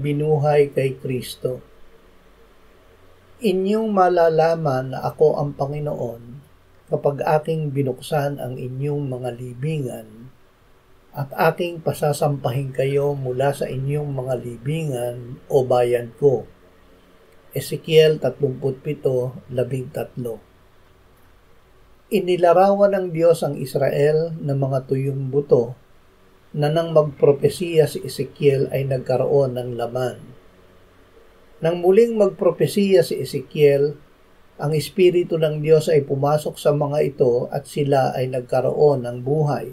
binuhay kay Kristo. Inyong malalaman na ako ang Panginoon kapag aking binuksan ang inyong mga libingan at aking pasasampahin kayo mula sa inyong mga libingan o bayan ko. Ezekiel 37:13. Inilarawan ng Diyos ang Israel ng mga tuyong buto na nang magpropesiya si Ezekiel ay nagkaroon ng laman. Nang muling magpropesiya si Ezekiel, ang Espiritu ng Diyos ay pumasok sa mga ito at sila ay nagkaroon ng buhay.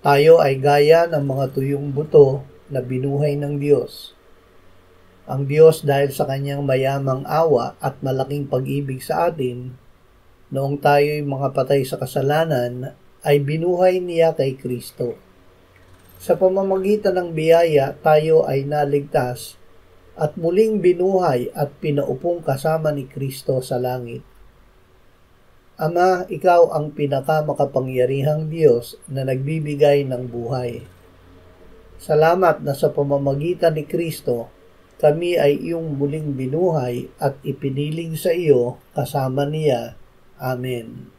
Tayo ay gaya ng mga tuyong buto na binuhay ng Diyos. Ang Diyos dahil sa kanyang mayamang awa at malaking pag-ibig sa atin, noong tayo'y mga patay sa kasalanan, ay binuhay niya kay Kristo. Sa pamamagitan ng biyaya, tayo ay naligtas at muling binuhay at pinaupong kasama ni Kristo sa langit. Ama, ikaw ang pinakamakapangyarihang Diyos na nagbibigay ng buhay. Salamat na sa pamamagitan ni Kristo, kami ay iyong muling binuhay at ipiniling sa iyo kasama niya. Amen.